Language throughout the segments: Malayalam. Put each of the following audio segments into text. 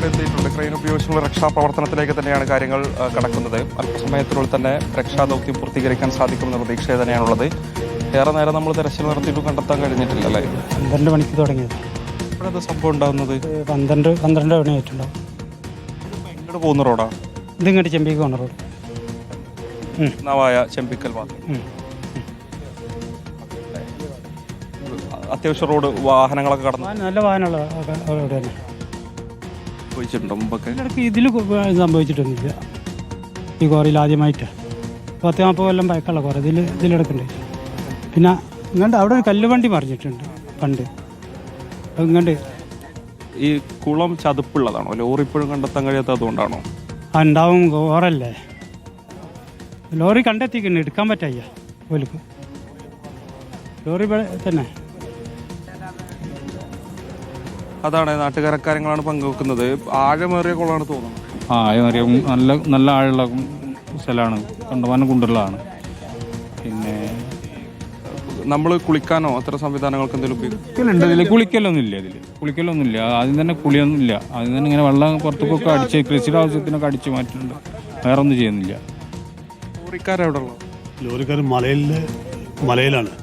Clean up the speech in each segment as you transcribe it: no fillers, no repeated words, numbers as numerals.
ഇവിടെ എത്തിയിട്ടുണ്ട്. ക്രെയിൻ ഉപയോഗിച്ചുള്ള രക്ഷാപ്രവർത്തനത്തിലേക്ക് തന്നെയാണ് കാര്യങ്ങൾ കടക്കുന്നത്. അല്പസമയത്തിനുള്ളിൽ തന്നെ രക്ഷാദൗത്യം പൂർത്തീകരിക്കാൻ സാധിക്കുമെന്ന പ്രതീക്ഷ തന്നെയാണുള്ളത്. ഏറെ നേരം നമ്മൾ തെരച്ചിൽ നടത്തിയിട്ട് കണ്ടെത്താൻ കഴിഞ്ഞിട്ടില്ല അല്ലേ? 12 മണിക്ക് തുടങ്ങിയത്. ഇവിടെ സംഭവം ഉണ്ടാകുന്നത് 12 മണിയായിട്ടുണ്ടാവും. ഇങ്ങോട്ട് പോകുന്ന റോഡാ? ഇതിങ്ങോട്ട് ചെമ്പിക്ക് പോകുന്ന റോഡ്, നവായ ചെമ്പിക്കൽ ഭാഗം. അത്യാവശ്യം റോഡ് വാഹനങ്ങളൊക്കെ കടന്നു നല്ല വാഹനമുള്ള റോഡ് തന്നെ. പോയിച്ചിട്ടുണ്ടോ മുമ്പൊക്കെ? ഇടയ്ക്ക് ഇതിൽ സംഭവിച്ചിട്ടൊന്നുമില്ല. ഈ കോറിയിൽ ആദ്യമായിട്ട് 40-40 കൊല്ലം പഴക്കമുള്ള കോറ ഇതിലെടുക്കുന്നുണ്ട്. പിന്നെ ഇങ്ങോട്ട് അവിടെ ഒരു കല്ലുവണ്ടി മറിഞ്ഞിട്ടുണ്ട് പണ്ട്. ഇങ്ങോട്ട് ഈ കുളം ചതുപ്പുള്ളതാണോ? ലോറി ഇപ്പോഴും കണ്ടെത്താൻ കഴിയാത്തത് അതുകൊണ്ടാണോ? ഉണ്ടാവും, കോറല്ലേ. ലോറി കണ്ടെത്തിക്കുന്നു, എടുക്കാൻ പറ്റയ്യ പോലിക്ക്. ലോറി തന്നെ. അതാണ് നാട്ടുകാരക്കാര്യങ്ങളാണ് പങ്കുവെക്കുന്നത്. ആഴമേറിയ കുളമാണ് തോന്നുന്നത്. ആഴമേറിയ നല്ല ആഴമുള്ള സ്ഥലമാണ്, കണ്ടമാനം കുണ്ടുള്ളതാണ്. പിന്നെ നമ്മൾ കുളിക്കാനോ അത്ര സംവിധാനങ്ങൾക്ക് എന്തെങ്കിലും കുളിക്കലുണ്ട് ഇതിൽ? കുളിക്കലൊന്നുമില്ല. ആദ്യം തന്നെ കുളിയൊന്നുമില്ല. ആദ്യം തന്നെ ഇങ്ങനെ വെള്ളം പുറത്തേക്കൊക്കെ അടിച്ച് കൃഷിയുടെ ആവശ്യത്തിനൊക്കെ അടിച്ച് മാറ്റുന്നുണ്ട്. വേറെ ഒന്നും ചെയ്യുന്നില്ല. ലോറിക്കാരെവിടെ ഉള്ളത്? ലോറിക്കാർ മലയിലാണ്.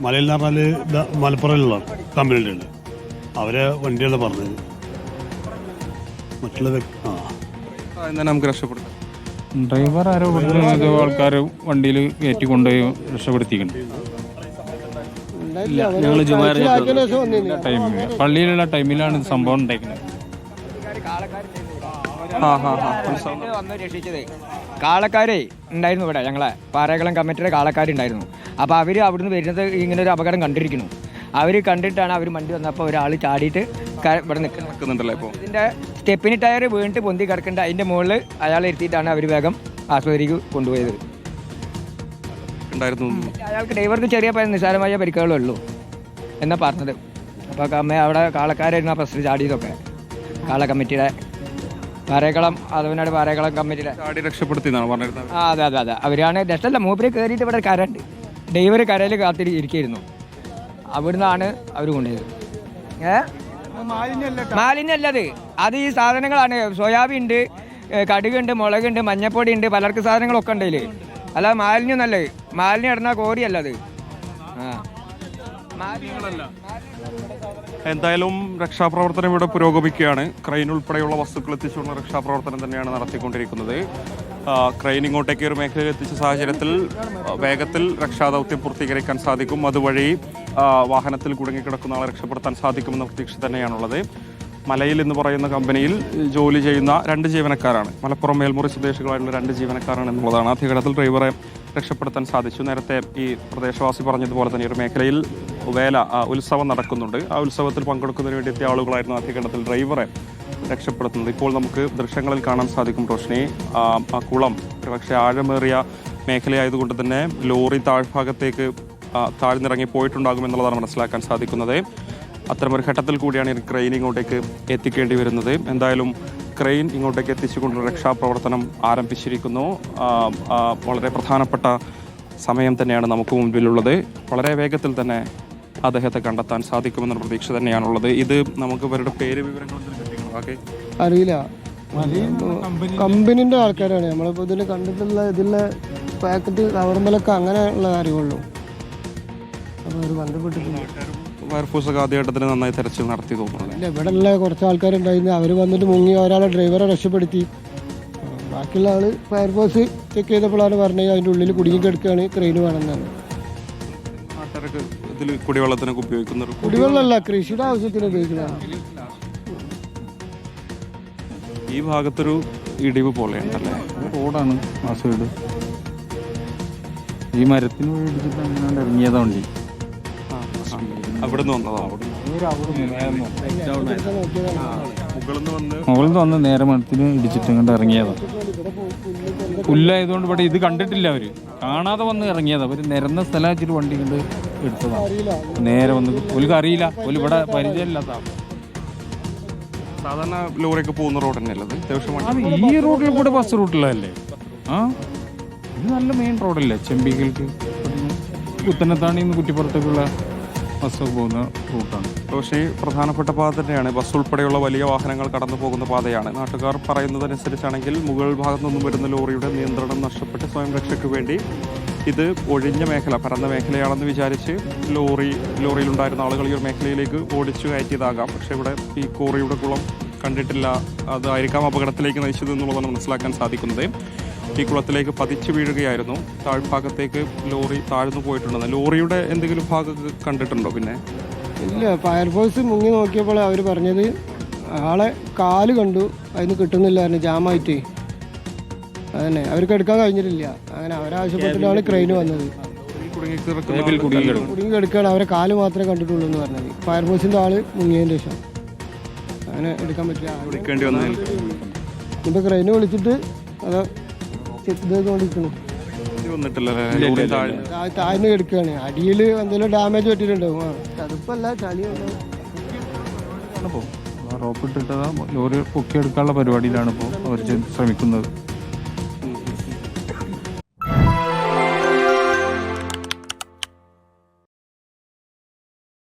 മലയിൽ എന്ന് പറഞ്ഞാൽ മലപ്പുറയിലുള്ള കമ്പനിയുടെ ഉണ്ട്. അവരെ വണ്ടിയാണ് പറഞ്ഞത്. മറ്റുള്ള നമുക്ക് രക്ഷപ്പെടുത്താം. ഡ്രൈവർ ആരോ ആൾക്കാർ വണ്ടിയിൽ കയറ്റി കൊണ്ടുപോയി രക്ഷപ്പെടുത്തിയിട്ടുണ്ട്. പള്ളിയിലുള്ള ടൈമിലാണ് സംഭവം ഉണ്ടായിരിക്കുന്നത്. വന്ന് രക്ഷിച്ചത് കാളക്കാരെ ഉണ്ടായിരുന്നു ഇവിടെ. ഞങ്ങളെ പാറേക്കളം കമ്മിറ്റിയുടെ കാളക്കാരുണ്ടായിരുന്നു. അപ്പോൾ അവർ അവിടുന്ന് വരുന്നത് ഇങ്ങനെ ഒരു അപകടം കണ്ടിരിക്കുന്നു. അവർ കണ്ടിട്ടാണ് അവർ വണ്ടി വന്നപ്പോൾ ഒരാൾ ചാടിയിട്ട് ഇവിടെ നിൽക്കുന്നുണ്ടല്ലോ. ഇപ്പോൾ ഇതിൻ്റെ സ്റ്റെപ്പിന് ടയർ വീണിട്ട് പൊന്തി കിടക്കേണ്ട അതിൻ്റെ മുകളിൽ അയാളെ ഇരുത്തിയിട്ടാണ് അവർ വേഗം ആശുപത്രിക്ക് കൊണ്ടുപോയത്. അയാൾക്ക് ഡ്രൈവർക്ക് ചെറിയ നിസ്സാരമായ പരിക്കുകളേ ഉള്ളൂ എന്നാണ് പറഞ്ഞത്. അപ്പോൾ അവിടെ കാളക്കാരായിരുന്നു ആ പ്രശ്നം ചാടിയതൊക്കെ. കാള കമ്മിറ്റിയുടെ പാറേക്കളം അതവനാട് പാറേക്കളം കമ്മിറ്റിയുടെ അതെ അവരാണ്. രക്ഷമല്ല, മൂപ്പര് കയറിയിട്ട് ഇവിടെ കരണ്ട് ഡ്രൈവർ കരയിൽ കാത്തിരിക്കുന്നു. അവിടുന്നാണ് അവർ കൊണ്ടുപോയത്. മാലിന്യമല്ലത്, അത് ഈ സാധനങ്ങളാണ്. സോയാബീൻ ഉണ്ട്, കടുകുണ്ട്, മുളകുണ്ട്, മഞ്ഞപ്പൊടി ഉണ്ട്, പലർക്ക് സാധനങ്ങളൊക്കെ ഉണ്ട് അതിൽ. അല്ല മാലിന്യം നല്ലത്. മാലിന്യം ഇടുന്ന കോരിയല്ലത്. എന്തായാലും രക്ഷാപ്രവർത്തനം ഇവിടെ പുരോഗമിക്കുകയാണ്. ക്രെയിൻ ഉൾപ്പെടെയുള്ള വസ്തുക്കൾ എത്തിച്ചുള്ള രക്ഷാപ്രവർത്തനം തന്നെയാണ് നടത്തിക്കൊണ്ടിരിക്കുന്നത്. ക്രെയിൻ ഇങ്ങോട്ടേക്ക് ഒരു മേഖലയിൽ എത്തിച്ച സാഹചര്യത്തിൽ വേഗത്തിൽ രക്ഷാദൗത്യം പൂർത്തീകരിക്കാൻ സാധിക്കും. അതുവഴി വാഹനത്തിൽ കുടുങ്ങിക്കിടക്കുന്ന ആളെ രക്ഷപ്പെടുത്താൻ സാധിക്കുമെന്ന പ്രതീക്ഷ തന്നെയാണുള്ളത്. മലയിൽ എന്ന് പറയുന്ന കമ്പനിയിൽ ജോലി ചെയ്യുന്ന 2 ജീവനക്കാരാണ്. മലപ്പുറം മേൽമുറി സ്വദേശികളായിട്ടുള്ള 2 ജീവനക്കാരാണ് എന്നുള്ളതാണ്. ആദ്യഘട്ടത്തിൽ ഡ്രൈവറെ രക്ഷപ്പെടുത്താൻ സാധിച്ചു. നേരത്തെ ഈ പ്രദേശവാസി പറഞ്ഞതുപോലെ തന്നെ ഒരു മേഖലയിൽ ഉത്സവം നടക്കുന്നുണ്ട്. ആ ഉത്സവത്തിൽ പങ്കെടുക്കുന്നതിന് വേണ്ടി എത്തിയ ആളുകളായിരുന്നു ആദ്യഘട്ടത്തിൽ ഡ്രൈവറെ രക്ഷപ്പെടുത്തുന്നത്. ഇപ്പോൾ നമുക്ക് ദൃശ്യങ്ങളിൽ കാണാൻ സാധിക്കും റോഷ്നി. ആ കുളം ഒരുപക്ഷെ ആഴമേറിയ മേഖലയായതുകൊണ്ട് തന്നെ ലോറി താഴ്ഭാഗത്തേക്ക് താഴ്ന്നിറങ്ങി പോയിട്ടുണ്ടാകുമെന്നുള്ളതാണ് മനസ്സിലാക്കാൻ സാധിക്കുന്നത്. അത്തരമൊരു ഘട്ടത്തിൽ കൂടിയാണ് ഈ ക്രെയിൻ ഇങ്ങോട്ടേക്ക് എത്തിക്കേണ്ടി വരുന്നത്. എന്തായാലും ക്രെയിൻ ഇങ്ങോട്ടേക്ക് എത്തിച്ചുകൊണ്ടുള്ള രക്ഷാപ്രവർത്തനം ആരംഭിച്ചിരിക്കുന്നു. വളരെ പ്രധാനപ്പെട്ട സമയം തന്നെയാണ് നമുക്ക് മുമ്പിലുള്ളത്. വളരെ വേഗത്തിൽ തന്നെ അദ്ദേഹത്തെ കണ്ടെത്താൻ സാധിക്കുമെന്ന പ്രതീക്ഷ തന്നെയാണുള്ളത്. ഇത് നമുക്ക് ഇവരുടെ പേര് വിവരങ്ങളൊന്നും അറിയില്ല. കമ്പനിന്റെ ആൾക്കാരാണ്. നമ്മളിപ്പോൾ ഇതിൽ കണ്ടിട്ടുള്ള ഇതിലെ പാക്കറ്റ് കവർമലൊക്കെ അങ്ങനെയുള്ള അറിവുള്ളൂ. അപ്പോൾ അവർ ബന്ധപ്പെട്ടിട്ടില്ല. ഫയർഫോഴ്സൊക്കെ ആദ്യഘട്ടത്തിന് നന്നായി തെരച്ചിൽ നടത്തി തോന്നുന്നു. ഇല്ല, ഇവിടെ ഉള്ള കുറച്ച് ആൾക്കാരുണ്ടായിരുന്നു. അവർ വന്നിട്ട് മുങ്ങി ഒരാളെ ഡ്രൈവറെ രക്ഷപ്പെടുത്തി. ബാക്കിയുള്ള ആള് ഫയർഫോഴ്സ് ചെക്ക് ചെയ്തപ്പോഴാണ് പറഞ്ഞത് അതിൻ്റെ ഉള്ളിൽ കുടുങ്ങിക്കെടുക്കുകയാണ്, ക്രെയിൻ വേണമെന്നാണ്. നാട്ടുകാർക്ക് ഇതിൽ കുടിവെള്ളത്തിനൊക്കെ ഉപയോഗിക്കുന്നത്? കുടിവെള്ളമല്ല, കൃഷിയുടെ ആവശ്യത്തിന് ഉപയോഗിക്കുന്നതാണ്. ഈ ഭാഗത്തൊരു ഇടിവ് പോലെയുണ്ടല്ലേ? റോഡാണ് ആ സൈഡ്. ഈ മരത്തിന് പോയി ഇടിച്ചിട്ട് അങ്ങനെ ഇറങ്ങിയതാ വണ്ടി. അവിടെ നിന്ന് വന്നതാ? മുകളിൽ നിന്ന് വന്ന് നേരെ മരത്തിന് ഇടിച്ചിട്ട് ഇങ്ങോട്ട് ഇറങ്ങിയതാ. പുല്ലായതുകൊണ്ട് ഇവിടെ ഇത് കണ്ടിട്ടില്ല. അവര് കാണാതെ വന്ന് ഇറങ്ങിയതാ. അവര് നിരന്ന സ്ഥലം വെച്ചിട്ട് വണ്ടി കൊണ്ട് എടുത്തതാ. നേരെ വന്ന് ഒലിക്ക് അറിയില്ല, ഒലി ഇവിടെ പരിചയമില്ലാത്ത. സാധാരണ ലോറിയൊക്കെ പോകുന്ന റോഡ് തന്നെയല്ലത്? അത് ഈ റോഡിൽ കൂടെ ബസ് റൂട്ടിലല്ലേ? ഇത് നല്ല മെയിൻ റോഡല്ലേ? ചെമ്പിക്കൽക്ക് കുത്തനത്താണിന്ന് കുറ്റിപ്പുറത്തേക്കുള്ള ബസ്സൊക്കെ പോകുന്ന റൂട്ടാണ്. പക്ഷേ പ്രധാനപ്പെട്ട പാത തന്നെയാണ്. ബസ് ഉൾപ്പെടെയുള്ള വലിയ വാഹനങ്ങൾ കടന്നു പോകുന്ന പാതയാണ്. നാട്ടുകാർ പറയുന്നതനുസരിച്ചാണെങ്കിൽ മുകൾ ഭാഗത്തു നിന്നും വരുന്ന ലോറിയുടെ നിയന്ത്രണം നഷ്ടപ്പെട്ട് സ്വയം രക്ഷയ്ക്ക് വേണ്ടി ഇത് ഒഴിഞ്ഞ മേഖല, പരന്ന മേഖലയാണെന്ന് വിചാരിച്ച് ലോറിയിലുണ്ടായിരുന്ന ആളുകൾ ഈ ഒരു മേഖലയിലേക്ക് ഓടിച്ചു കയറ്റിയതാകാം. പക്ഷേ ഇവിടെ ഈ കോറിയുടെ കുളം കണ്ടിട്ടില്ല. അതായിരിക്കാം അപകടത്തിലേക്ക് നയിച്ചത് എന്നുള്ളതാണ് മനസ്സിലാക്കാൻ സാധിക്കുന്നത്. ഈ കുളത്തിലേക്ക് പതിച്ചു വീഴുകയായിരുന്നു. താഴ്ഭാഗത്തേക്ക് ലോറി താഴ്ന്നു പോയിട്ടുണ്ടെന്ന്. ലോറിയുടെ എന്തെങ്കിലും ഭാഗം കണ്ടിട്ടുണ്ടോ? പിന്നെ ഇല്ല, ഫയർഫോഴ്സ് മുങ്ങി നോക്കിയപ്പോൾ അവർ പറഞ്ഞത് ആളെ കാല് കണ്ടു, അതിന് കിട്ടുന്നില്ലായിരുന്നു ജാമായിട്ട്. അതന്നെ അവർക്ക് എടുക്കാൻ കഴിഞ്ഞിട്ടില്ല. അങ്ങനെ അവരാവശ്യപ്പെട്ടിട്ടാണ് ക്രെയിൻ വന്നത്. കുടുങ്ങി കിടക്കുകയാണ്, അവരെ കാല് മാത്രമേ കണ്ടിട്ടുള്ളൂ എന്ന് പറഞ്ഞത്. ഫയർഫോഴ്സിൻ്റെ ആള് മുങ്ങിയതിന് ശേഷം അങ്ങനെ എടുക്കാൻ പറ്റില്ല. ഇപ്പം ക്രെയിന് വിളിച്ചിട്ട് അത് ചെക്ക് ചെയ്തുകൊണ്ടിരിക്കുന്നു. താഴ്ന്ന് കിടക്കുകയാണ്. അടിയിൽ എന്തെങ്കിലും ഡാമേജ് പറ്റിയിട്ടുണ്ടാവും. ചതുപ്പല്ല, ചളിയുണ്ടാവും. റോപ്പ് ഇട്ടിട്ട് ലോറി പൊക്കിയെടുക്കാനുള്ള പരിപാടിയിലാണ് ഇപ്പോൾ അവർ ശ്രമിക്കുന്നത്.